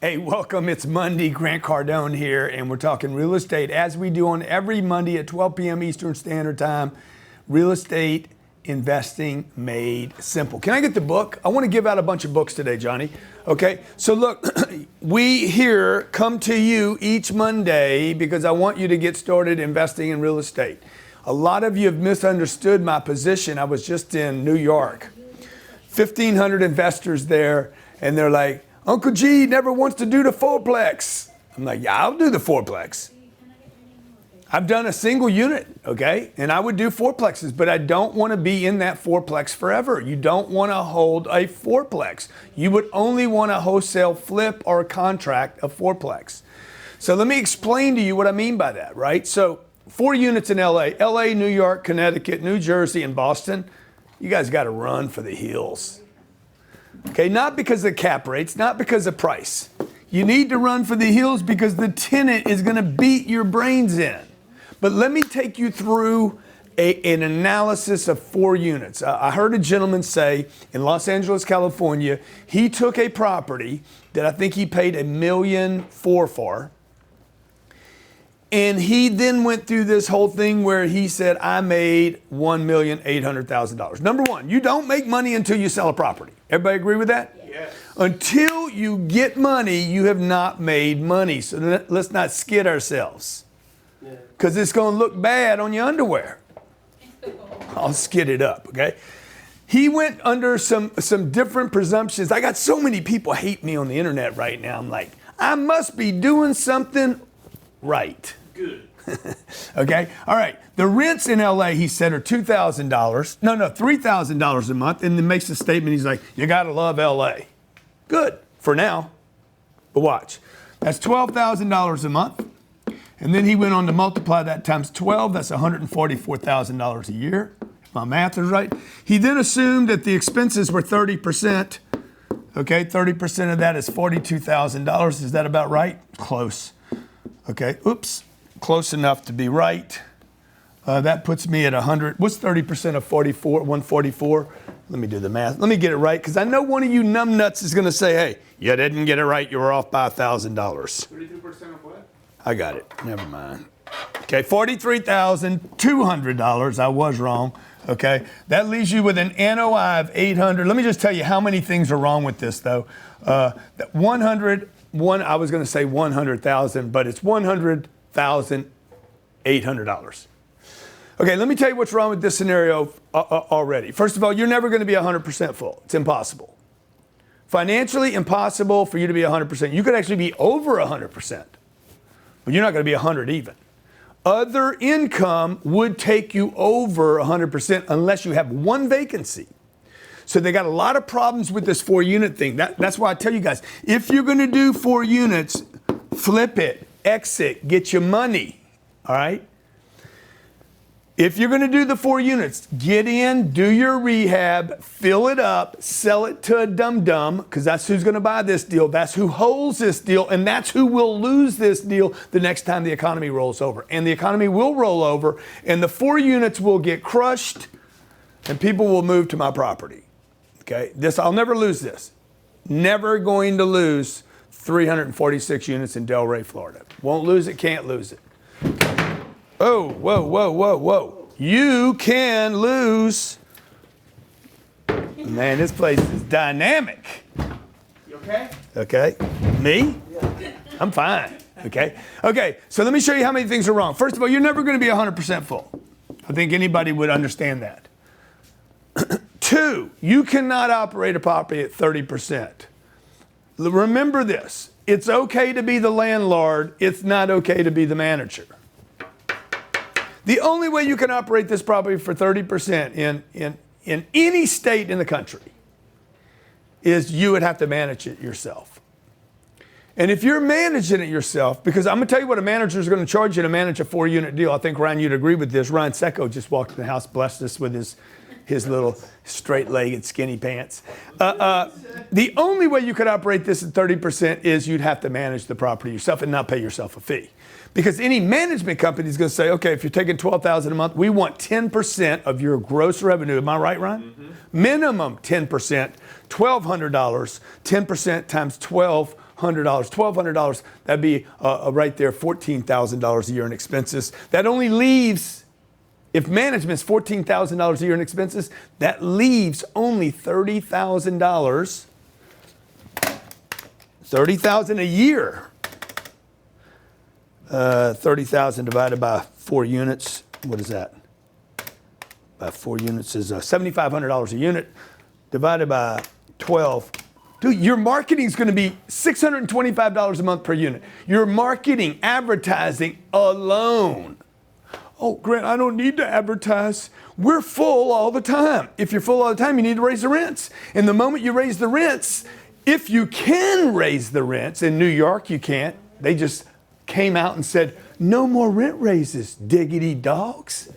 Hey, welcome. It's Monday. Grant Cardone here, and we're talking real estate as we do on every Monday at 12 p.m. Eastern Standard Time. Real estate investing made simple. Can I get the book? I want to give out a bunch of books today, Johnny. Okay, so look, we here come to you each Monday because I want you to get started investing in real estate. A lot of you have misunderstood my position. I was just in New York, 1,500 investors there, and they're like, Uncle G never wants to do the fourplex. I'm like, yeah, I'll do the fourplex. I've done a single unit, okay? And I would do fourplexes, but I don't want to be in that fourplex forever. You don't want to hold a fourplex. You would only want to wholesale flip or contract a fourplex. So let me explain to you what I mean by that, right? So 4 units in LA, New York, Connecticut, New Jersey, and Boston. You guys got to run for the hills. Okay, not because of cap rates, not because of price. You need to run for the hills because the tenant is going to beat your brains in. But let me take you through an analysis of 4 units. I heard a gentleman say in Los Angeles, California, he took a property that I think he paid $1.4 million for. And he then went through this whole thing where he said, I made $1,800,000. Number one, you don't make money until you sell a property. Everybody agree with that? Yes. Until you get money, you have not made money. So let's not skid ourselves. Because it's going to look bad on your underwear. I'll skid it up, okay? He went under some different presumptions. I got so many people hate me on the internet right now. I'm like, I must be doing something right. Good. Okay, all right. The rents in LA, he said, are $2,000. No, $3,000 a month. And then makes a statement. He's like, you got to love LA. Good for now. But watch. That's $12,000 a month. And then he went on to multiply that times 12. That's $144,000 a year. If my math is right. He then assumed that the expenses were 30%. Okay, 30% of that is $42,000. Is that about right? Close. Okay, oops. Close enough to be right. That puts me at 100. What's 30% of 44? 144? Let me do the math. Let me get it right, because I know one of you numbnuts is going to say, hey, you didn't get it right. You were off by $1,000. 32% of what? I got it. Never mind. Okay, $43,200. I was wrong. Okay, that leaves you with an NOI of 800. Let me just tell you how many things are wrong with this, though. I was going to say 100,000, but it's $100,800. Okay, let me tell you what's wrong with this scenario already. First of all, you're never going to be 100% full. It's impossible. Financially impossible for you to be 100%. You could actually be over 100%, but you're not going to be 100 even. Other income would take you over 100% unless you have one vacancy. So they got a lot of problems with this 4-unit thing. That's why I tell you guys, if you're going to do 4 units, flip it, exit, get your money, all right? If you're going to do the 4 units, get in, do your rehab, fill it up, sell it to a dum-dum, because that's who's going to buy this deal. That's who holds this deal, and that's who will lose this deal the next time the economy rolls over. And the economy will roll over, and the 4 units will get crushed, and people will move to my property. Okay, I'll never lose this. Never going to lose 346 units in Delray, Florida. Won't lose it, can't lose it. Oh, whoa. You can lose. Man, this place is dynamic. You okay? Okay, me? Yeah. I'm fine, okay? Okay, so let me show you how many things are wrong. First of all, you're never going to be 100% full. I think anybody would understand that. 2, you cannot operate a property at 30%. Remember this, it's okay to be the landlord, it's not okay to be the manager. The only way you can operate this property for 30% in any state in the country is you would have to manage it yourself. And if you're managing it yourself, because I'm going to tell you what a manager is going to charge you to manage a 4-unit deal. I think, Ryan, you'd agree with this. Ryan Secco just walked in the house, blessed us with his little straight-legged skinny pants. The only way you could operate this at 30% is you'd have to manage the property yourself and not pay yourself a fee. Because any management company is going to say, okay, if you're taking $12,000 a month, we want 10% of your gross revenue. Am I right, Ryan? Mm-hmm. Minimum 10%, $1,200, 10% times 12 $1,200. That'd be right there, $14,000 a year in expenses. That only leaves, if management's $14,000 a year in expenses, that leaves only $30,000. $30,000 a year. 30,000 divided by 4 units. What is that? By 4 units is $7,500 a unit. Divided by 12. Dude, your marketing is going to be $625 a month per unit. Your marketing, advertising alone. Oh, Grant, I don't need to advertise. We're full all the time. If you're full all the time, you need to raise the rents. And the moment you raise the rents, if you can raise the rents, in New York you can't. They just came out and said, no more rent raises, diggity dogs.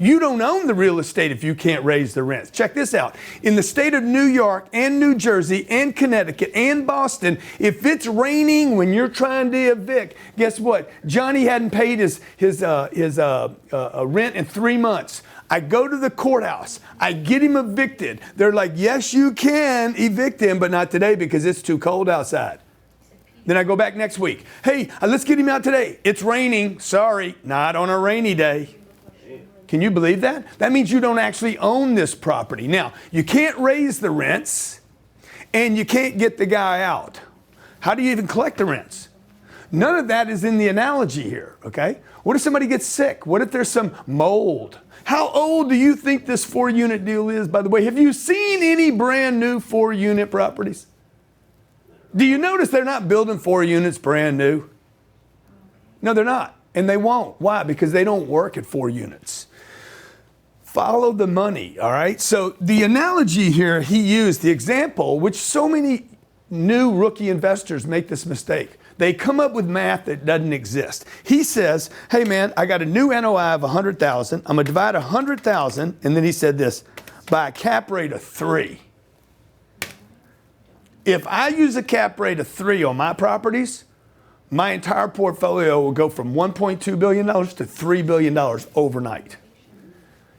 You don't own the real estate if you can't raise the rents. Check this out. In the state of New York and New Jersey and Connecticut and Boston, if it's raining when you're trying to evict, guess what? Johnny hadn't paid his rent in 3 months. I go to the courthouse. I get him evicted. They're like, yes, you can evict him, but not today because it's too cold outside. Then I go back next week. Hey, let's get him out today. It's raining. Sorry, not on a rainy day. Can you believe that? That means you don't actually own this property. Now, you can't raise the rents and you can't get the guy out. How do you even collect the rents? None of that is in the analogy here, okay? What if somebody gets sick? What if there's some mold? How old do you think this 4-unit deal is, by the way? Have you seen any brand new 4-unit properties? Do you notice they're not building 4 units brand new? No, they're not. And they won't. Why? Because they don't work at 4 units. Follow the money, all right? So the analogy here he used, the example, which so many new rookie investors make this mistake. They come up with math that doesn't exist. He says, hey man, I got a new NOI of 100,000. I'm gonna divide 100,000, and then he said this, by a cap rate of 3. If I use a cap rate of 3 on my properties, my entire portfolio will go from $1.2 billion to $3 billion overnight.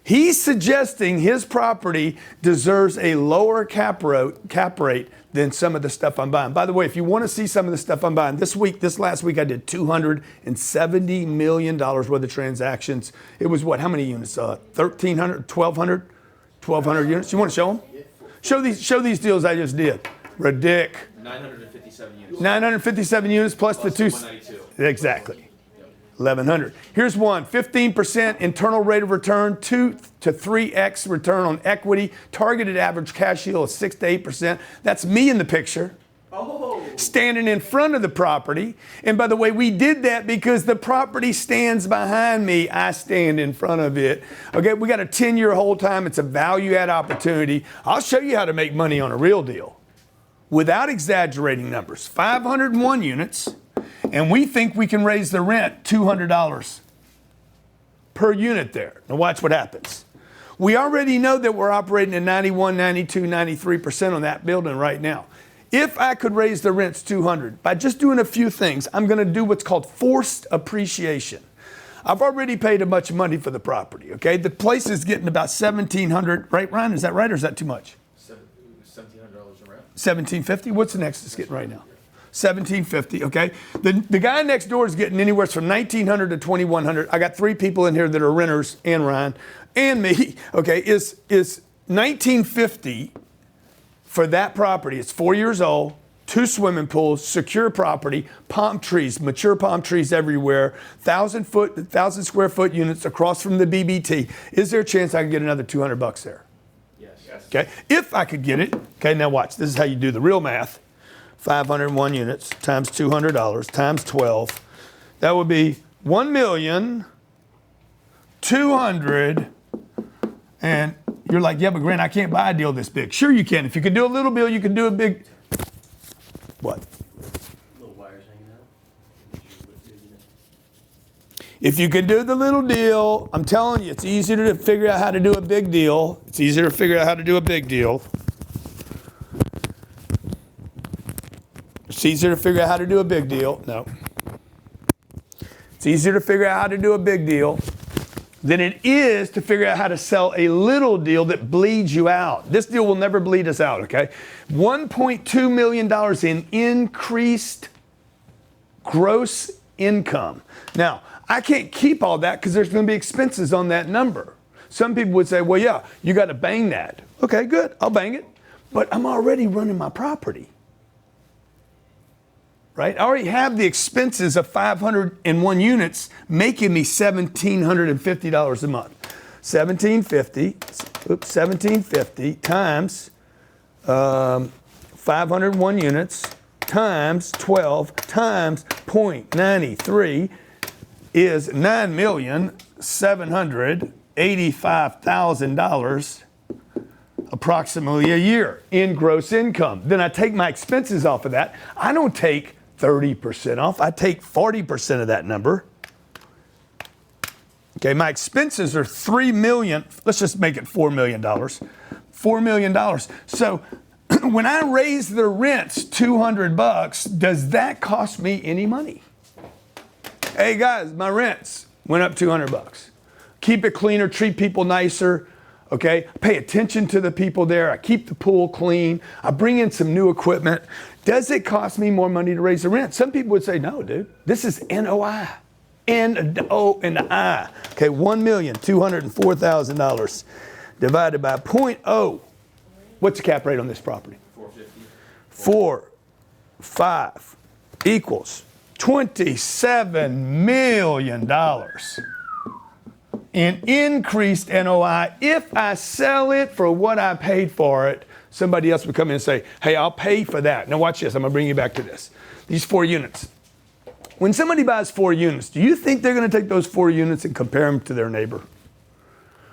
He's suggesting his property deserves a lower cap rate than some of the stuff I'm buying. By the way, if you want to see some of the stuff I'm buying, this last week I did $270 million worth of transactions. It was what, how many units? 1,300, 1,200 units. You want to show them? Show these deals I just did. Ridic. 957 units. 957 units plus the 192. Exactly. 1,100. Here's one, 15% internal rate of return, 2 to 3x return on equity, targeted average cash yield of 6 to 8%. That's me in the picture. Oh. Standing in front of the property. And by the way, we did that because the property stands behind me. I stand in front of it. Okay, we got a 10-year hold time. It's a value add opportunity. I'll show you how to make money on a real deal without exaggerating numbers. 501 units. And we think we can raise the rent $200 per unit there. Now watch what happens. We already know that we're operating at 91, 92, 93% on that building right now. If I could raise the rents $200 by just doing a few things, I'm going to do what's called forced appreciation. I've already paid a bunch of money for the property, okay? The place is getting about $1,700, right, Ryan? Is that right or is that too much? $1,700 a rent. $1,750? What's the next it's getting right now? $1,750, okay? The guy next door is getting anywhere from $1,900 to $2,100. I got 3 people in here that are renters, and Ryan, and me, okay? Is $1,950 for that property. It's 4 years old, 2 swimming pools, secure property, palm trees, mature palm trees everywhere, 1,000 square foot units across from the BBT. Is there a chance I can get another $200 there? Yes. Okay, if I could get it. Okay, now watch. This is how you do the real math. 501 units times $200 times 12. That would be 1,200,000. And you're like, yeah, but Grant, I can't buy a deal this big. Sure you can. If you can do a little deal, you can do a big. What? Little wires hanging out. If you can do the little deal, I'm telling you, it's easier to figure out how to do a big deal. It's easier to figure out how to do a big deal. It's easier to figure out how to do a big deal. No. It's easier to figure out how to do a big deal than it is to figure out how to sell a little deal that bleeds you out. This deal will never bleed us out, okay? $1.2 million in increased gross income. Now, I can't keep all that because there's going to be expenses on that number. Some people would say, well, yeah, you got to bang that. Okay, good, I'll bang it. But I'm already running my property. Right? I already have the expenses of 501 units making me $1,750 a month. 1750 times 501 units times 12 times 0.93 is $9,785,000 approximately a year in gross income. Then I take my expenses off of that. I don't take 30% off. I take 40% of that number. Okay, my expenses are $3 million. Let's just make it $4 million. $4 million. So when I raise the rents $200, does that cost me any money? Hey guys, my rents went up $200. Keep it cleaner, treat people nicer. Okay, pay attention to the people there. I keep the pool clean. I bring in some new equipment. Does it cost me more money to raise the rent? Some people would say, no, dude, this is NOI. N-O and the I. Okay, $1,204,000 divided by 0.0. What's the cap rate on this property? 450. 4, 5 equals $27 million. In increased NOI, if I sell it for what I paid for it, somebody else would come in and say, hey, I'll pay for that. Now watch this, I'm gonna bring you back to this. These 4 units. When somebody buys 4 units, do you think they're gonna take those 4 units and compare them to their neighbor?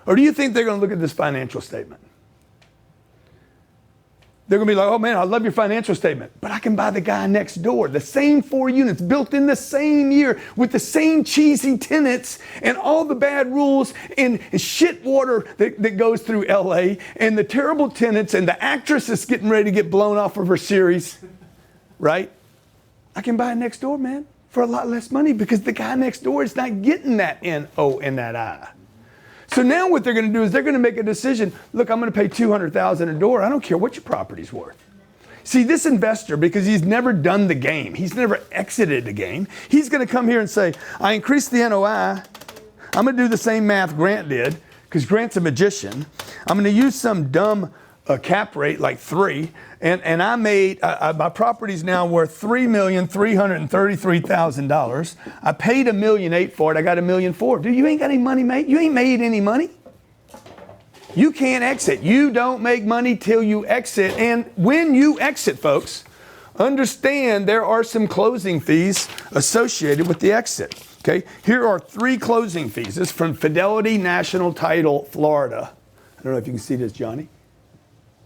Or do you think they're gonna look at this financial statement? They're gonna be like, oh man, I love your financial statement, but I can buy the guy next door. The same 4 units built in the same year with the same cheesy tenants and all the bad rules and shit water that goes through LA and the terrible tenants and the actress that's getting ready to get blown off of her series, right? I can buy it next door, man, for a lot less money because the guy next door is not getting that N-O and that I. So now what they're going to do is they're going to make a decision. Look, I'm going to pay $200,000 a door. I don't care what your property's worth. See, this investor, because he's never done the game, he's never exited the game, he's going to come here and say, I increased the NOI. I'm going to do the same math Grant did, because Grant's a magician. I'm going to use some dumb cap rate like 3, and I made, my property's now worth $3,333,000. I paid $1.8 million for it. I got $1.4 million. Dude, you ain't got any money made. You ain't made any money. You can't exit. You don't make money till you exit. And when you exit, folks, understand there are some closing fees associated with the exit. Okay, here are 3 closing fees. This is from Fidelity National Title, Florida. I don't know if you can see this, Johnny.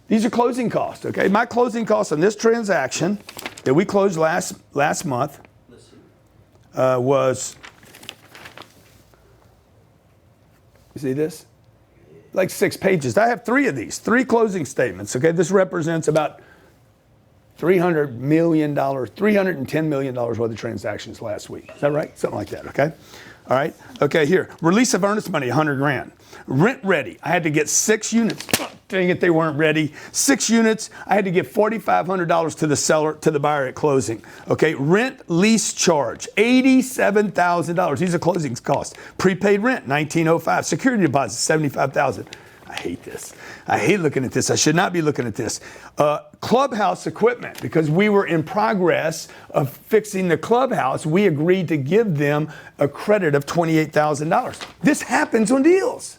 These are closing costs, okay? My closing costs on this transaction that we closed last month was, you see this? Like 6 pages. I have 3 of these, 3 closing statements, okay? This represents about $300 million, $310 million worth of transactions last week. Is that right? Something like that, okay? All right, okay, here. Release of earnest money, $100,000. Rent ready, I had to get 6 units. Oh, dang it, they weren't ready. 6 units, I had to give $4,500 to the seller, to the buyer at closing. Okay, rent lease charge, $87,000. These are closing costs. Prepaid rent, $1,905. Security deposit, $75,000. I hate this. I hate looking at this. I should not be looking at this. Clubhouse equipment, because we were in progress of fixing the clubhouse, we agreed to give them a credit of $28,000. This happens on deals.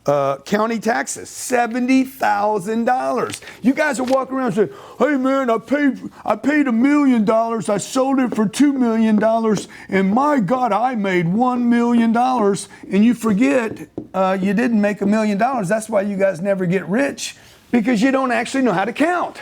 County taxes, $70,000. You guys are walking around saying, hey man, I paid $1 million, I sold it for $2 million, and my God, I made $1 million. And you forget you didn't make $1 million. That's why you guys never get rich, because you don't actually know how to count.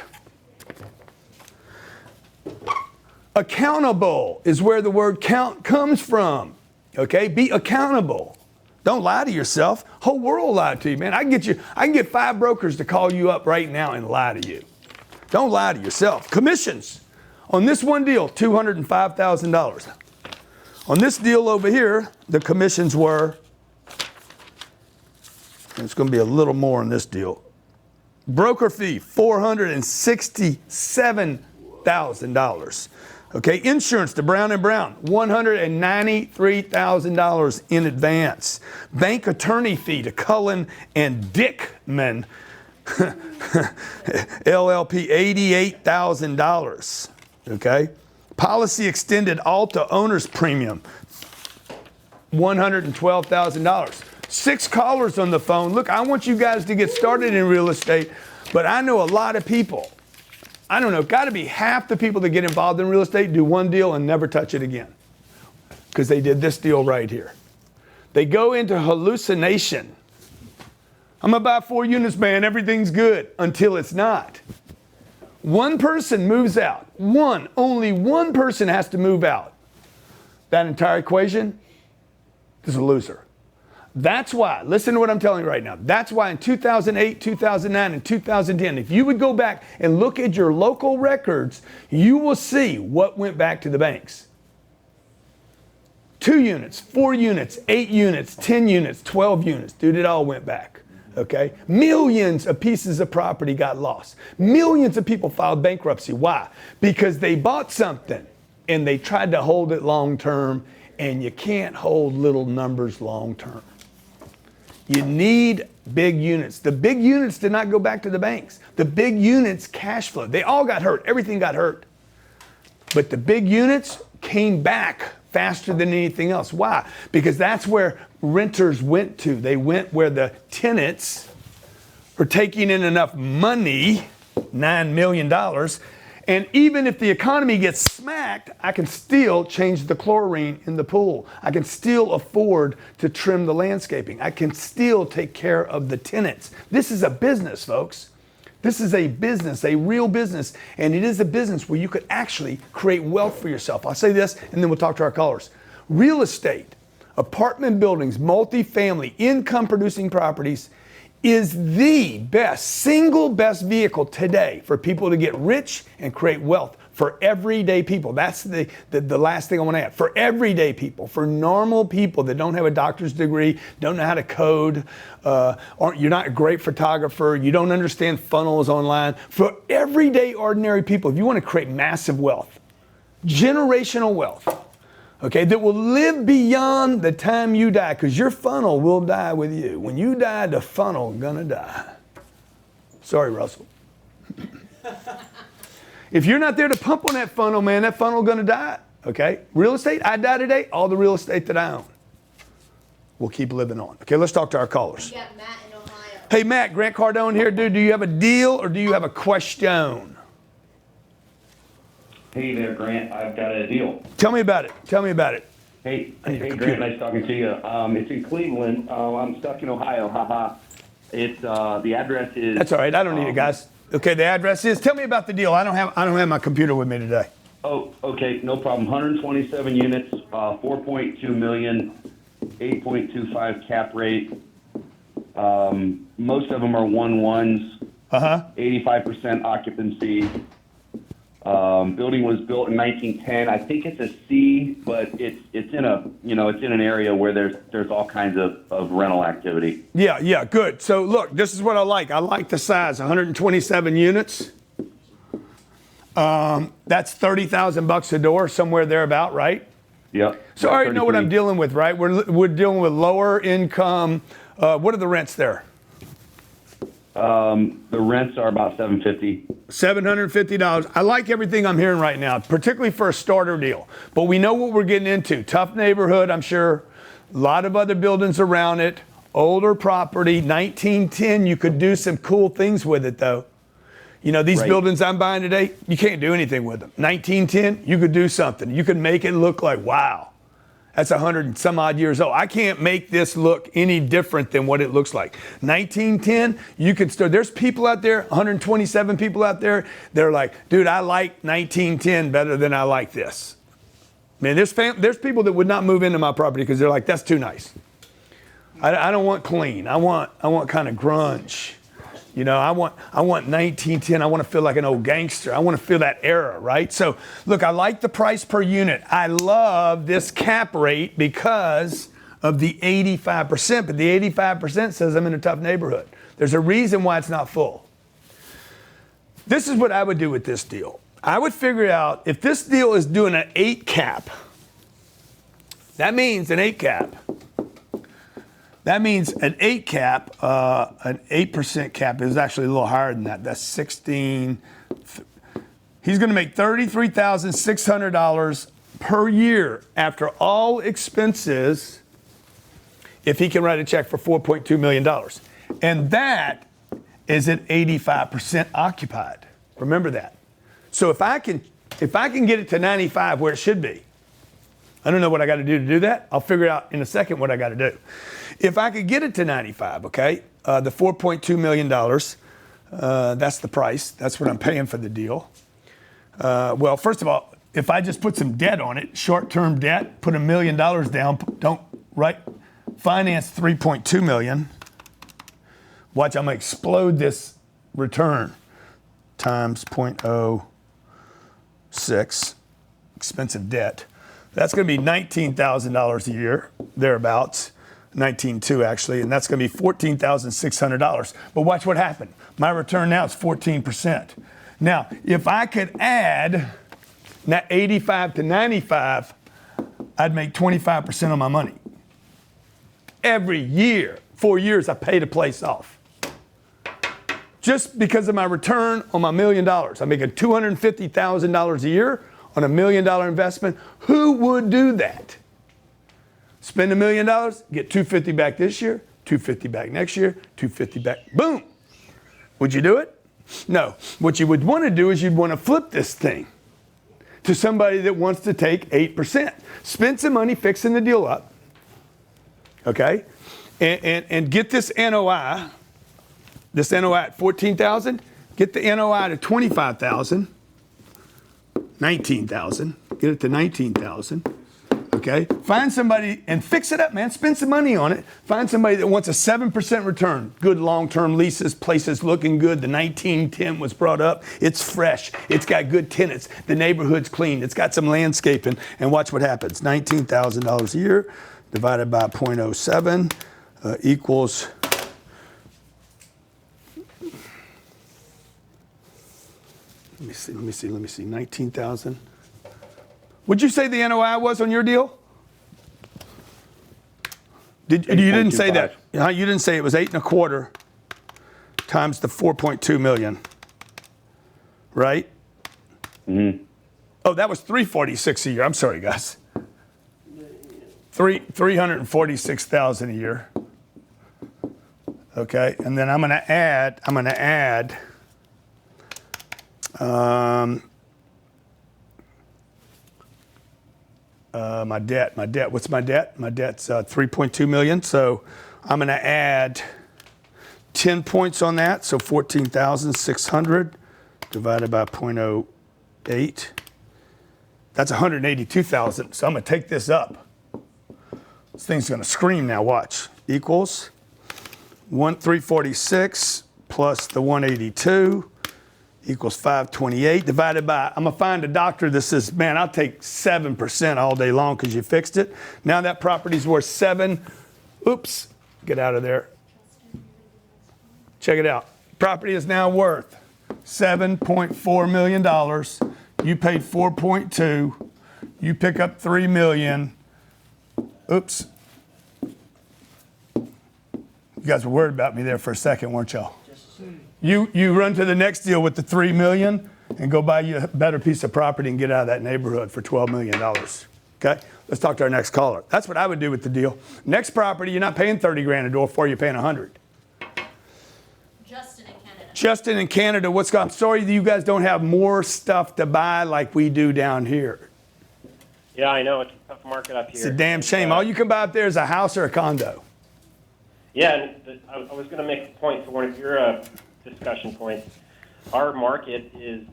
Accountable is where the word count comes from. Okay, be accountable. Don't lie to yourself. Whole world will lie to you, man. I can get 5 brokers to call you up right now and lie to you. Don't lie to yourself. Commissions. On this one deal, $205,000. On this deal over here, the commissions were And it's going to be a little more in this deal. Broker fee, $467,000. Okay, insurance to Brown & Brown, $193,000 in advance. Bank attorney fee to Cullen and Dickman, LLP, $88,000. Okay, policy extended Alta owner's premium, $112,000. 6 callers on the phone. Look, I want you guys to get started in real estate, but I know a lot of people. I don't know, got to be half the people that get involved in real estate do one deal and never touch it again because they did this deal right here. They go into hallucination. I'm going to buy 4 units, man. Everything's good until it's not. One person moves out. Only one person has to move out. That entire equation is a loser. That's why, listen to what I'm telling you right now. That's why in 2008, 2009, and 2010, if you would go back and look at your local records, you will see what went back to the banks. 2 units, 4 units, 8 units, 10 units, 12 units. Dude, it all went back. Okay? Millions of pieces of property got lost. Millions of people filed bankruptcy. Why? Because they bought something and they tried to hold it long term, and you can't hold little numbers long term. You need big units. The big units did not go back to the banks. The big units cash flow. They all got hurt. Everything got hurt. But the big units came back faster than anything else. Why? Because that's where renters went to. They went where the tenants are taking in enough money, $9 million. And even if the economy gets smacked, I can still change the chlorine in the pool. I can still afford to trim the landscaping. I can still take care of the tenants. This is a business, folks. This is a business, a real business. And it is a business where you could actually create wealth for yourself. I'll say this, and then we'll talk to our callers. Real estate, apartment buildings, multifamily, income-producing properties is the best, single best vehicle today for people to get rich and create wealth for everyday people. That's the last thing I want to add. For everyday people, for normal people that don't have a doctor's degree, don't know how to code, you're not a great photographer, you don't understand funnels online. For everyday, ordinary people, if you want to create massive wealth, generational wealth, okay, that will live beyond the time you die, because your funnel will die with you. When you die, the funnel gonna die. Sorry, Russell. If you're not there to pump on that funnel, man, that funnel gonna die, okay? Real estate, I die today, all the real estate that I own will keep living on. Okay, let's talk to our callers. We got Matt in Ohio. Hey, Matt, Grant Cardone here. Dude, do you have a deal or do you have a question? Hey there, Grant. I've got a deal. Tell me about it. Tell me about it. Hey, I need a hey, computer. Grant. Nice talking to you. It's in Cleveland. I'm stuck in Ohio. Haha. It's the address is. That's all right. I don't need it, guys. Okay, the address is. Tell me about the deal. I don't have my computer with me today. Oh, okay, no problem. 127 units, 4.2 million, 8.25 cap rate. Most of them are 1-1s. 85% occupancy. Building was built in 1910. I think it's a C, but it's in an area where there's all kinds of rental activity. Yeah, good. So look, this is what I like. I like the size, 127 units. That's $30,000 a door, somewhere thereabout, right? Yep. So I already know what I'm 33. dealing with, right? We're dealing with lower income. What are the rents there? The rents are about $750. $750. I like everything I'm hearing right now, particularly for a starter deal. But we know what we're getting into. Tough neighborhood, I'm sure. A lot of other buildings around it. Older property. 1910, you could do some cool things with it, though. You know, these Right. buildings I'm buying today, you can't do anything with them. 1910, you could do something. You could make it look like, wow, that's 100 and some odd years old. I can't make this look any different than what it looks like. 1910, you can still, there's people out there, 127 people out there, they're like, dude, I like 1910 better than I like this. Man, there's people that would not move into my property because they're like, that's too nice. I don't want clean. I want kind of grunge. You know, I want 1910. I want to feel like an old gangster. I want to feel that era, right? So, look, I like the price per unit. I love this cap rate because of the 85%, but the 85% says I'm in a tough neighborhood. There's a reason why it's not full. This is what I would do with this deal. I would figure out if this deal is doing an 8 cap, that means an 8 cap. That means an 8 cap, an 8% cap is actually a little higher than that. That's 16. He's going to make $33,600 per year after all expenses if he can write a check for $4.2 million. And that is at 85% occupied. Remember that. So if I can get it to 95 where it should be, I don't know what I got to do that. I'll figure out in a second what I got to do. If I could get it to 95, okay, the $4.2 million, that's the price. That's what I'm paying for the deal. Well, first of all, if I just put some debt on it, short-term debt, put $1 million down, finance $3.2 million. Watch, I'm gonna explode this return times 0.06 expensive debt. That's gonna be $19,000 a year, thereabouts, 19.2 actually, and that's gonna be $14,600. But watch what happened. My return now is 14%. Now, if I could add 85 to 95, I'd make 25% on my money. Every year, 4 years, I paid a place off. Just because of my return on my $1 million. I'm making $250,000 a year on $1 million investment. Who would do that? Spend $1 million, get $250 back this year, $250 back next year, $250 back. Boom. Would you do it? No. What you would want to do is you'd want to flip this thing to somebody that wants to take 8%. Spend some money fixing the deal up, okay? And get this NOI at 14,000, get the NOI to 25,000, 19,000, get it to 19,000, okay? Find somebody and fix it up, man. Spend some money on it. Find somebody that wants a 7% return. Good long-term leases, places looking good. The 1910 was brought up. It's fresh. It's got good tenants. The neighborhood's clean. It's got some landscaping. And watch what happens. $19,000 a year divided by 0.07 equals... Let me see. 19,000. Would you say the NOI was on your deal? You didn't say that. You didn't say it was 8.25 times the 4.2 million, right? Mm-hmm. Oh, that was 346 a year. I'm sorry, guys. 346,000 a year. Okay, and then I'm gonna add. My debt. What's my debt? My debt's 3.2 million. So I'm going to add 10 points on that. So 14,600 divided by 0.08. That's 182,000. So I'm going to take this up. This thing's going to scream now. Watch. Equals 346 plus the 182. Equals 528 divided by, I'm going to find a doctor that says, man, I'll take 7% all day long because you fixed it. Now that property's worth oops, get out of there. Check it out. Property is now worth $7.4 million. You paid 4.2. You pick up 3 million. Oops. You guys were worried about me there for a second, weren't y'all? You run to the next deal with the 3 million and go buy you a better piece of property and get out of that neighborhood for $12 million. Okay? Let's talk to our next caller. That's what I would do with the deal. Next property, you're not paying 30 grand a door for, you're paying 100. Justin in Canada. Justin in Canada, what's going on? I'm sorry that you guys don't have more stuff to buy like we do down here. Yeah, I know. It's a tough market up here. It's a damn shame. All you can buy up there is a house or a condo. Yeah, and I was going to make a point for one of your discussion points. Our market is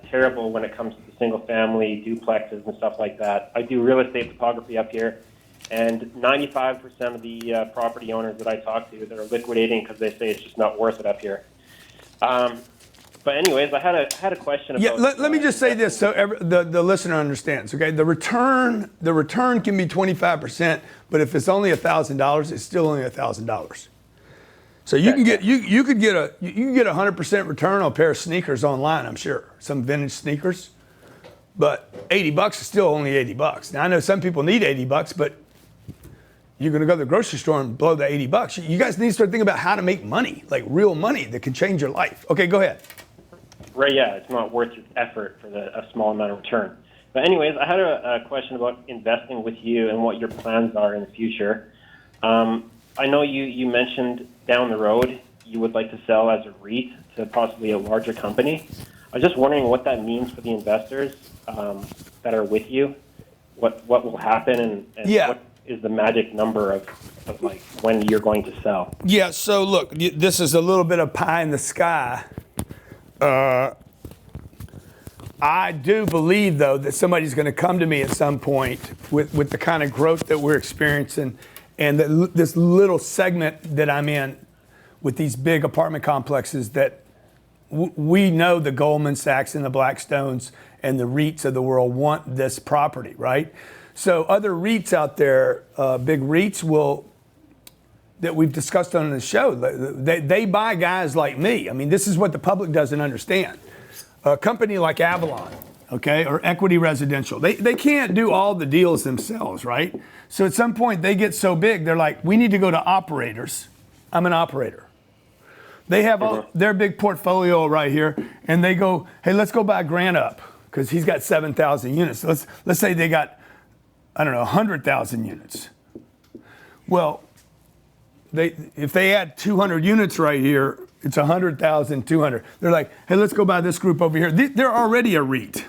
terrible when it comes to single-family duplexes and stuff like that. I do real estate photography up here, and 95% of the property owners that I talk to, they're liquidating because they say it's just not worth it up here. But anyways, I had a question about. Yeah, let me just say this so the listener understands. Okay, the return can be 25%, but if it's only $1,000, it's still only $1,000. So you can get you could get a 100% return on a pair of sneakers online. I'm sure some vintage sneakers, but $80 is still only $80. Now I know some people need $80, but you're going to go to the grocery store and blow the $80. You guys need to start thinking about how to make money, like real money that can change your life. Okay, go ahead. Right, yeah, it's not worth your effort for a small amount of return. But anyways, I had a question about investing with you and what your plans are in the future. I know you mentioned down the road you would like to sell as a REIT to possibly a larger company. I was just wondering what that means for the investors that are with you. What will happen and what is the magic number of like when you're going to sell? Yeah, so look, this is a little bit of pie in the sky. I do believe, though, that somebody's going to come to me at some point with the kind of growth that we're experiencing and this little segment that I'm in with these big apartment complexes that we know the Goldman Sachs and the Blackstones and the REITs of the world want this property, right? So other REITs out there, big REITs that we've discussed on the show, they buy guys like me. I mean, this is what the public doesn't understand. A company like Avalon, okay, or Equity Residential, they can't do all the deals themselves, right? So at some point they get so big, they're like, we need to go to operators. I'm an operator. They have their big portfolio right here, and they go, hey, let's go buy Grant up, because he's got 7,000 units. So let's say they got, 100,000 units. Well, if they add 200 units right here, it's 100,200. They're like, hey, let's go buy this group over here. They're already a REIT.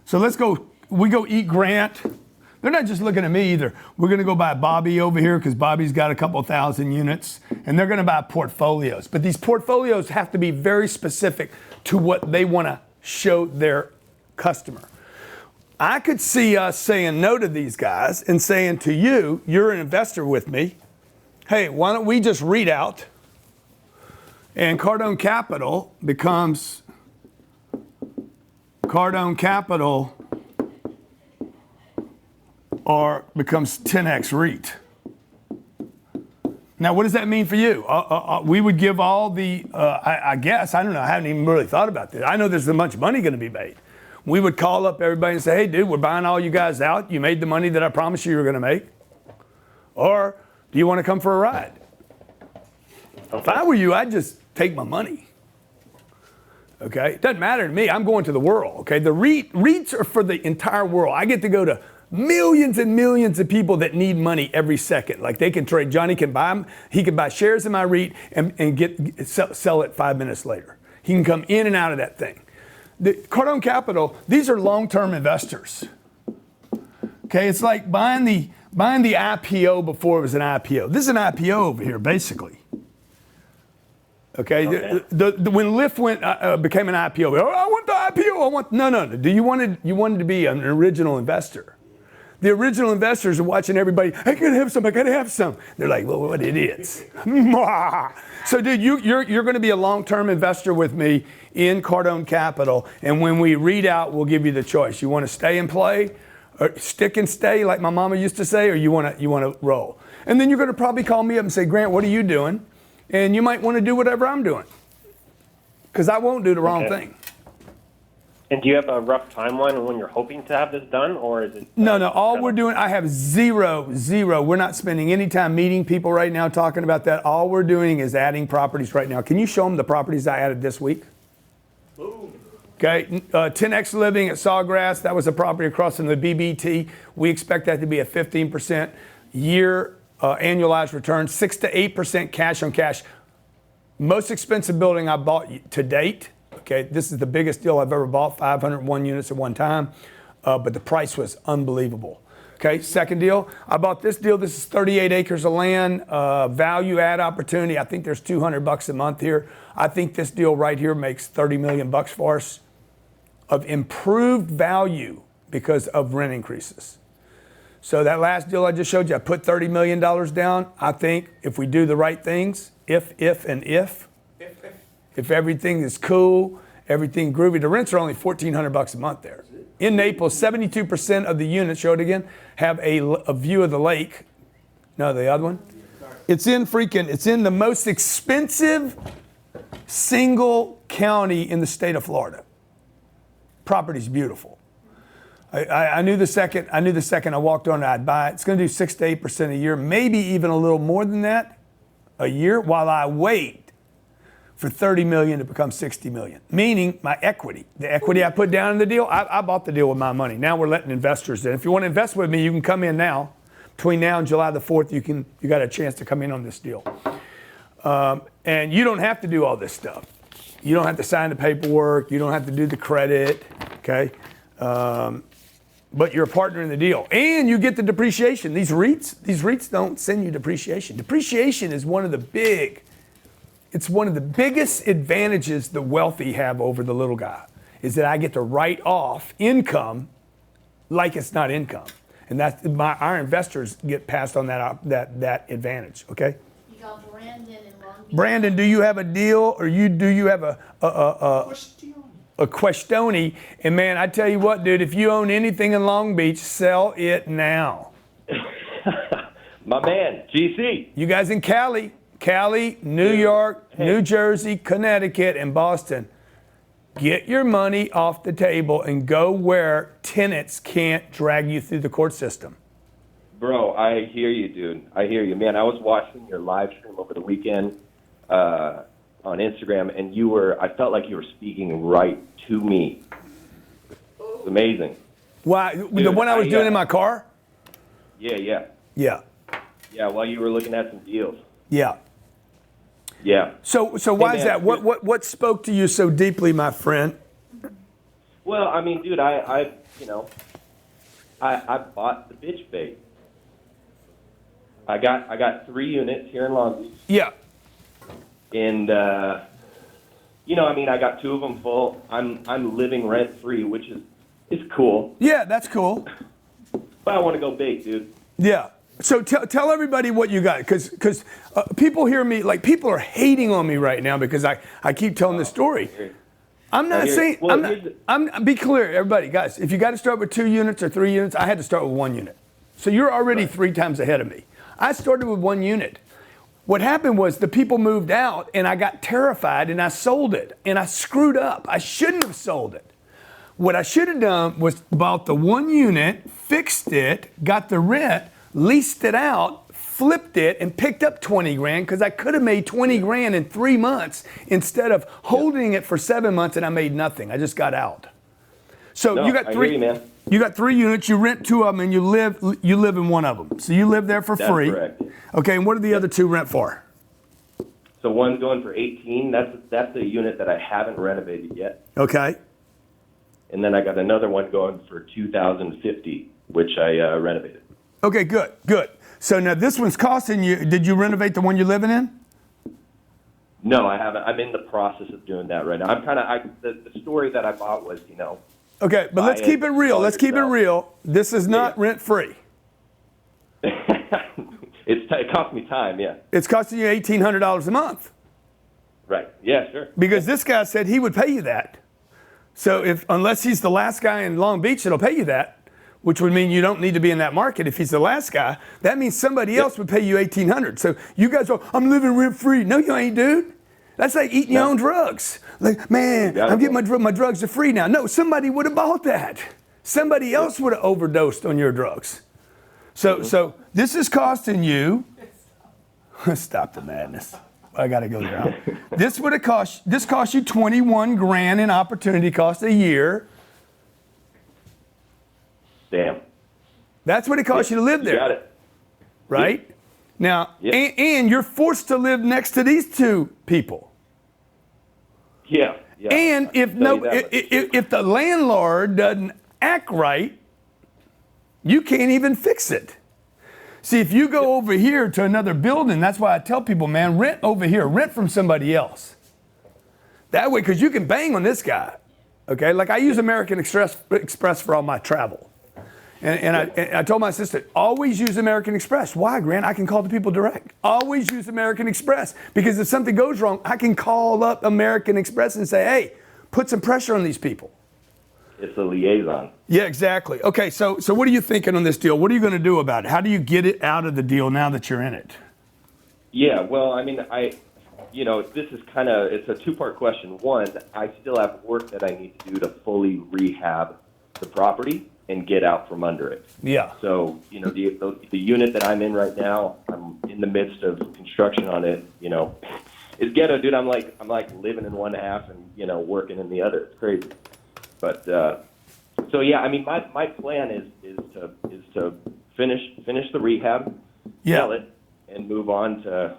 So we go eat Grant. They're not just looking at me either. We're going to go buy Bobby over here because Bobby's got a couple thousand units, and they're going to buy portfolios. But these portfolios have to be very specific to what they want to show their customer. I could see us saying no to these guys and saying to you, you're an investor with me, hey, why don't we just read out and Cardone Capital becomes Cardone Capital or becomes 10X REIT. Now, what does that mean for you? We would give all the, I guess, I don't know, I haven't even really thought about this. I know there's a bunch of money going to be made. We would call up everybody and say, hey, dude, we're buying all you guys out. You made the money that I promised you were going to make. Or do you want to come for a ride? If I were you, I'd just take my money. Okay? It doesn't matter to me. I'm going to the world. Okay? The REITs are for the entire world. I get to go to millions and millions of people that need money every second. Like they can trade. Johnny can buy them. He can buy shares in my REIT and sell it 5 minutes later. He can come in and out of that thing. The Cardone Capital, these are long-term investors. Okay, it's like buying the IPO before it was an IPO. This is an IPO over here, basically. Okay. When Lyft became an IPO, I want the IPO. No. Do you wanted to be an original investor? The original investors are watching everybody. I gotta have some. They're like, well, what it is. So, dude, you're going to be a long-term investor with me in Cardone Capital, and when we read out, we'll give you the choice. You want to stay and play, or stick and stay, like my mama used to say, or you want to roll. And then you're going to probably call me up and say, Grant, what are you doing? And you might want to do whatever I'm doing, because I won't do the wrong thing. And do you have a rough timeline on when you're hoping to have this done, or is it? No. All we're doing, I have zero. We're not spending any time meeting people right now talking about that. All we're doing is adding properties right now. Can you show them the properties I added this week? Boom. Okay, 10X Living at Sawgrass. That was a property across from the BBT. We expect that to be a 15% year annualized return, 6 to 8% cash on cash. Most expensive building I bought to date. Okay, this is the biggest deal I've ever bought, 501 units at one time, but the price was unbelievable. Okay, second deal, I bought this deal. This is 38 acres of land, value add opportunity. I think there's $200 a month here. I think this deal right here makes $30 million for us of improved value because of rent increases. So that last deal I just showed you, I put $30 million down. I think if we do the right things, if if everything is cool, everything groovy. The rents are only $1,400 a month there. In Naples, 72% of the units, show it again, have a view of the lake. No, the other one. It's in the most expensive single county in the state of Florida. Property's beautiful. I knew the second I walked on it, I'd buy it. It's going to do 6 to 8% a year, maybe even a little more than that a year, while I wait for 30 million to become 60 million. Meaning my equity, the equity I put down in the deal, I bought the deal with my money. Now we're letting investors in. If you want to invest with me, you can come in now. Between now and July the 4th, you got a chance to come in on this deal. And you don't have to do all this stuff. You don't have to sign the paperwork. You don't have to do the credit, okay? But you're a partner in the deal. And you get the depreciation. These REITs don't send you depreciation. Depreciation is one of the biggest advantages the wealthy have over the little guy, is that I get to write off income like it's not income. And our investors get passed on that advantage, okay? You got Brandon in Long Beach. Brandon, do you have a deal, or do you have a Questoni? And man, I tell you what, dude, if you own anything in Long Beach, sell it now. My man, GC. You guys in Cali, New York, New Jersey, Connecticut, and Boston, get your money off the table and go where tenants can't drag you through the court system. Bro, I hear you, dude. I hear you. Man, I was watching your live stream over the weekend on Instagram, and I felt like you were speaking right to me. It's amazing. Why? The one I was doing in my car? Yeah. Yeah. Yeah, while you were looking at some deals. Yeah. Yeah. So why is man, that? What spoke to you so deeply, my friend? Well, I mean, dude, I bought the bitch bait. I got 3 units here in Long Beach. Yeah. And I got 2 of them full. I'm living rent free, which is cool. Yeah, that's cool. But I want to go big, dude. Yeah. So tell everybody what you got, because people hear me, like, people are hating on me right now because I keep telling this story. I'm not saying, be clear, everybody, guys, if you got to start with 2 units or 3 units, I had to start with 1 unit. So you're already 3 times ahead of me. I started with 1 unit. What happened was the people moved out and I got terrified and I sold it and I screwed up. I shouldn't have sold it. What I should have done was bought the 1 unit, fixed it, got the rent, leased it out, flipped it, and picked up 20 grand, because I could have made 20 grand in 3 months instead of holding it for 7 months and I made nothing. I just got out. So you got 3. I hear you, man. You got 3 units. You rent 2 of them, and you live in 1 of them. So you live there for free. That's correct. Okay. And what are the other 2 rent for? So one's going for 18. That's a unit that I haven't renovated yet. Okay. And then I got another one going for 2,050, which I renovated. Okay. Good. So now this one's costing you. Did you renovate the one you're living in? No, I haven't. I'm in the process of doing that right now. The story that I bought was, Okay, but let's keep it real. Let's keep it real. This is not rent free. It cost me time, yeah. It's costing you $1,800 a month. Right. Yeah, sure. Because this guy said he would pay you that. So unless he's the last guy in Long Beach that'll pay you that, which would mean you don't need to be in that market. If he's the last guy, that means somebody else would pay you $1,800. So you guys go, I'm living rent free. No, you ain't, dude. That's like eating your own drugs. Like, man, I'm getting my drugs are free now. No, somebody would have bought that. Somebody else would have overdosed on your drugs. So this is costing you. Stop the madness. I got to go there. This cost you 21 grand in opportunity cost a year. Damn. That's what it costs you to live there. You got it. Right? Now, Yep. and you're forced to live next to these 2 people. Yeah. And if the landlord doesn't act right, you can't even fix it. See, if you go over here to another building, that's why I tell people, man, rent over here, rent from somebody else. That way, because you can bang on this guy. Okay, like I use American Express for all my travel. And I told my assistant, always use American Express. Why, Grant? I can call the people direct. Always use American Express, because if something goes wrong, I can call up American Express and say, hey, put some pressure on these people. It's a liaison. Yeah, exactly. Okay, so what are you thinking on this deal? What are you going to do about it? How do you get it out of the deal now that you're in it? Yeah, well, I mean, this is it's a two-part question. One, I still have work that I need to do to fully rehab the property and get out from under it. Yeah. So, the unit that I'm in right now, I'm in the midst of construction on it, It's ghetto, dude. I'm like living in one half and, working in the other. It's crazy. But, so yeah, I mean, my plan is to finish the rehab, sell it, and move on to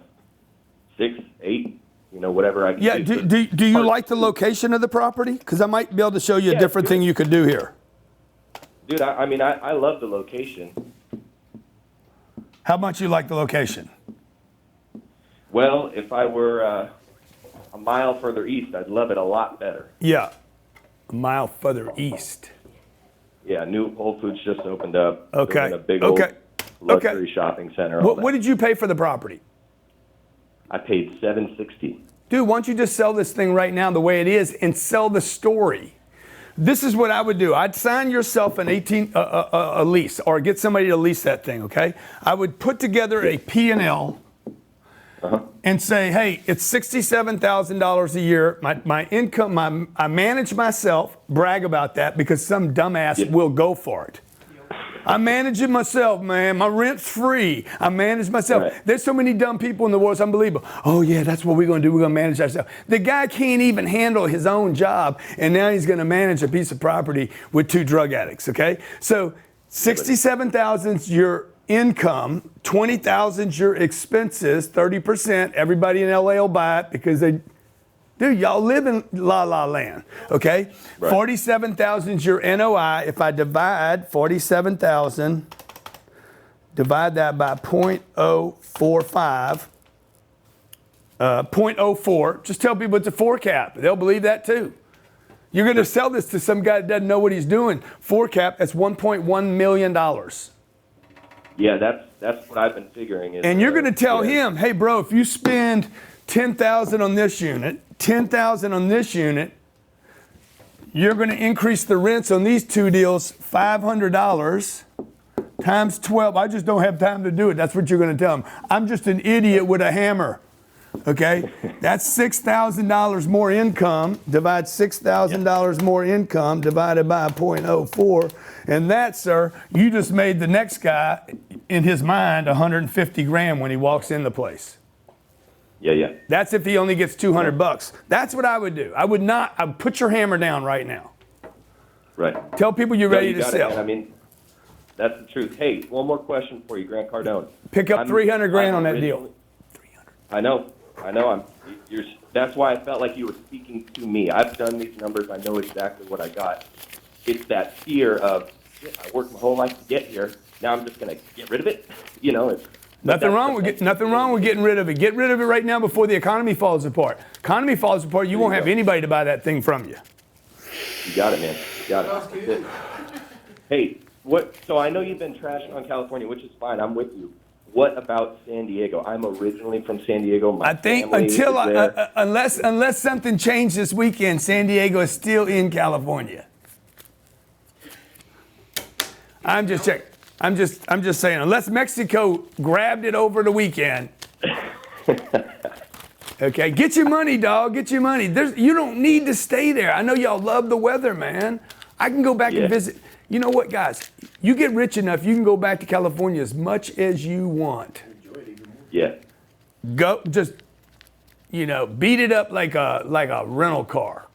6, 8, whatever I can Yeah, do. do you like the location of the property? Because I might be able to show you a different thing you could do here. Dude, I love the location. How much you like the location? Well, if I were a mile further east, I'd love it a lot better. Yeah, a mile further east. Yeah, new Whole Foods just opened up. Okay. Building a big old Okay. luxury shopping center. What did you pay for the property? I paid $760. Dude, why don't you just sell this thing right now the way it is and sell the story? This is what I would do. I'd sign yourself an a lease, or get somebody to lease that thing, okay? I would put together a P&L and say, hey, it's $67,000 a year. My income, I manage myself, brag about that, because some dumbass will go for it. I manage it myself, man. My rent's free. I manage myself. Right. There's so many dumb people in the world, it's unbelievable. Oh, yeah, that's what we're going to do. We're going to manage ourselves. The guy can't even handle his own job, and now he's going to manage a piece of property with 2 drug addicts, okay? So $67,000 is your income, $20,000 is your expenses, 30%. Everybody in LA will buy it because dude, y'all live in La La Land, okay? Right. 47,000 is your NOI. If I divide 47,000, divide that by 0.045, 0.04, just tell people it's a 4 cap. They'll believe that too. You're going to sell this to some guy that doesn't know what he's doing. 4 cap, that's $1.1 million. Yeah, that's what I've been figuring. And you're going to tell him, hey, bro, if you spend $10,000 on this unit, $10,000 on this unit, you're going to increase the rents on these 2 deals $500 times 12. I just don't have time to do it. That's what you're going to tell them. I'm just an idiot with a hammer. Okay? That's $6,000 more income. Divide $6,000 more income divided by 0.04. And that, sir, you just made the next guy, in his mind, 150 grand when he walks in the place. Yeah. That's if he only gets $200. That's what I would do. I would put your hammer down right now. Right. Tell people you're ready to got sell. It, man. I mean, that's the truth. Hey, one more question for you, Grant Cardone. Pick up 300 grand on that deal. 300. I know. That's why I felt like you were speaking to me. I've done these numbers. I know exactly what I got. It's that fear of, shit, I worked my whole life to get here. Now I'm just going to get rid of it. Nothing wrong with getting rid of it. Get rid of it right now before the economy falls apart. Economy falls apart, you won't have anybody to buy that thing from you. You got it, man. You got it. Hey, so I know you've been trashing on California, which is fine. I'm with you. What about San Diego? I'm originally from San Diego. I think unless something changed this weekend, San Diego is still in California. I'm just checking. I'm just saying, unless Mexico grabbed it over the weekend. Okay, get your money, dog. Get your money. You don't need to stay there. I know y'all love the weather, man. I can go back and visit. You know what, guys? You get rich enough, you can go back to California as much as you want. Yeah. Go, just, beat it up like a rental car.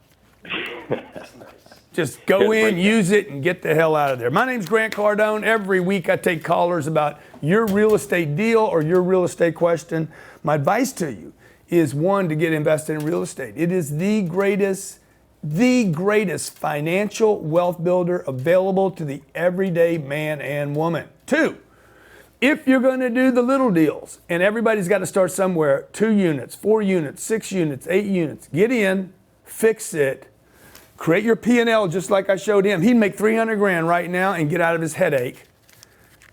Just go in, use it, and get the hell out of there. My name's Grant Cardone. Every week I take callers about your real estate deal or your real estate question. My advice to you is, one, to get invested in real estate. It is the greatest financial wealth builder available to the everyday man and woman. 2, if you're going to do the little deals, and everybody's got to start somewhere, 2 units, 4 units, 6 units, 8 units, get in, fix it, Create your P&L just like I showed him. He'd make 300 grand right now and get out of his headache.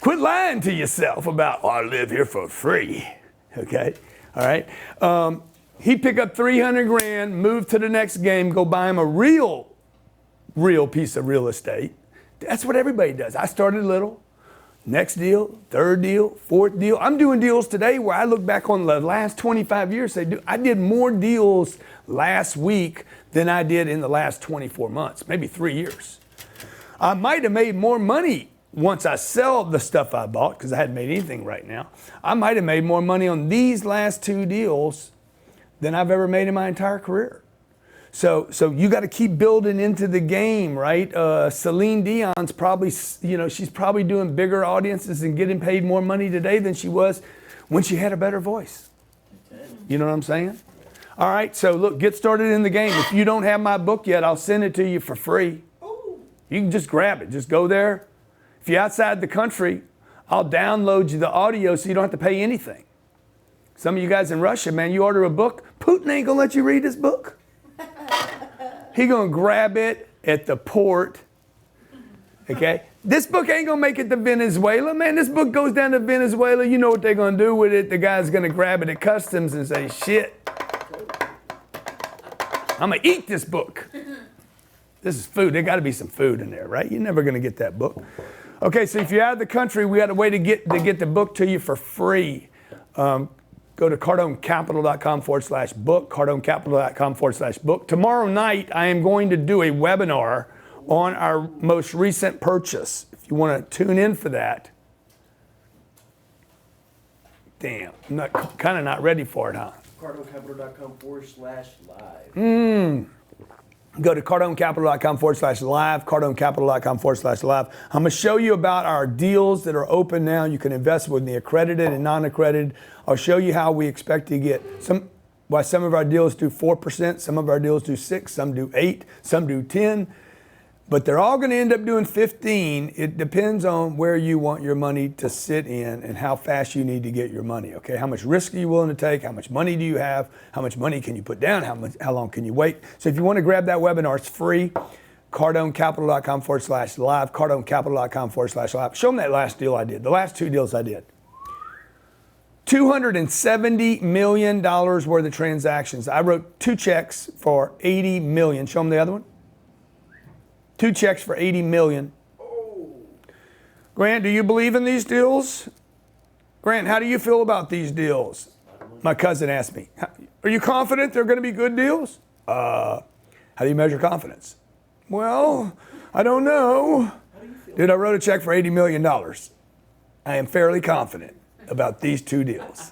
Quit lying to yourself about, oh, I live here for free, okay? All right? He'd pick up 300 grand, move to the next game, go buy him a real piece of real estate. That's what everybody does. I started little. Next deal, third deal, fourth deal. I'm doing deals today where I look back on the last 25 years. I did more deals last week than I did in the last 24 months, maybe 3 years. I might have made more money once I sell the stuff I bought, because I hadn't made anything right now. I might have made more money on these last 2 deals than I've ever made in my entire career. So you got to keep building into the game, right? Celine Dion's probably, she's probably doing bigger audiences and getting paid more money today than she was when she had a better voice. You know what I'm saying? All right, so look, get started in the game. If you don't have my book yet, I'll send it to you for free. You can just grab it. Just go there. If you're outside the country, I'll download you the audio so you don't have to pay anything. Some of you guys in Russia, man, you order a book, Putin ain't gonna let you read his book. He gonna grab it at the port, okay? This book ain't gonna make it to Venezuela, man. This book goes down to Venezuela. You know what they're gonna do with it. The guy's gonna grab it at customs and say, shit, I'm gonna eat this book. This is food. There gotta be some food in there, right? You're never gonna get that book. Okay, so if you're out of the country, we got a way to get the book to you for free. Go to cardonecapital.com/book, cardonecapital.com/book. Tomorrow night, I am going to do a webinar on our most recent purchase. If you want to tune in for that. Damn, I'm kind of not ready for it, huh? CardoneCapital.com/live. Go to CardoneCapital.com/live, CardoneCapital.com/live. I'm going to show you about our deals that are open now. You can invest with the accredited and non-accredited. I'll show you how we expect to get some of our deals do 4%, some of our deals do 6%, some do 8%, some do 10%. But they're all going to end up doing 15%. It depends on where you want your money to sit in and how fast you need to get your money, okay? How much risk are you willing to take? How much money do you have? How much money can you put down? How long can you wait? So if you want to grab that webinar, it's free. CardoneCapital.com/live, CardoneCapital.com/live. Show them that last deal I did, the last 2 deals I did. $270 million worth of transactions. I wrote 2 checks for $80 million. Show them the other one. 2 checks for $80 million. Grant, do you believe in these deals? Grant, how do you feel about these deals? My cousin asked me, are you confident they're going to be good deals? How do you measure confidence? Well, I don't know. Dude, I wrote a check for $80 million. I am fairly confident about these 2 deals.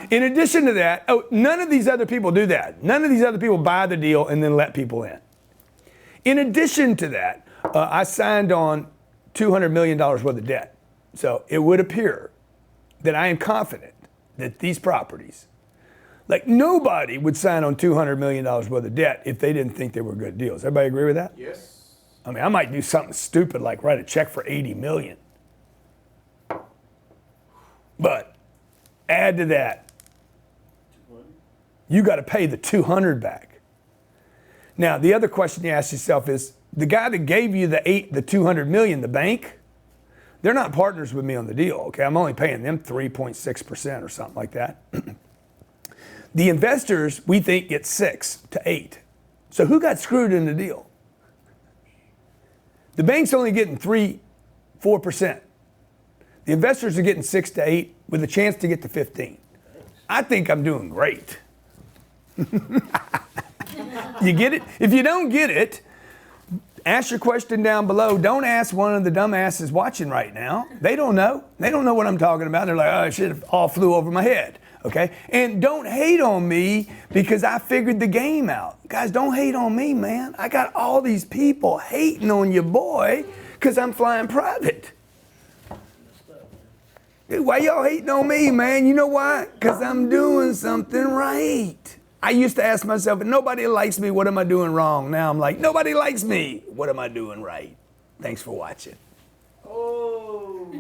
In addition to that, none of these other people do that. None of these other people buy the deal and then let people in. In addition to that, I signed on $200 million worth of debt. So it would appear that I am confident that these properties, like nobody would sign on $200 million worth of debt if they didn't think they were good deals. Everybody agree with that? Yes. I mean, I might do something stupid like write a check for $80 million. But add to that, you got to pay the 200 back. Now, the other question you ask yourself is, the guy that gave you the 200 million, the bank, they're not partners with me on the deal, okay? I'm only paying them 3.6% or something like that. The investors, we think, get 6 to 8. So who got screwed in the deal? The bank's only getting 4%. The investors are getting 6 to 8 with a chance to get to 15. I think I'm doing great. You get it? If you don't get it, ask your question down below. Don't ask one of the dumbasses watching right now. They don't know. They don't know what I'm talking about. They're like, oh, shit, all flew over my head. Okay? And don't hate on me because I figured the game out. Guys, don't hate on me, man. I got all these people hating on your boy because I'm flying private. Dude, why y'all hating on me, man? You know why? Because I'm doing something right. I used to ask myself, if nobody likes me, what am I doing wrong? Now I'm like, nobody likes me. What am I doing right? Thanks for watching. Oh.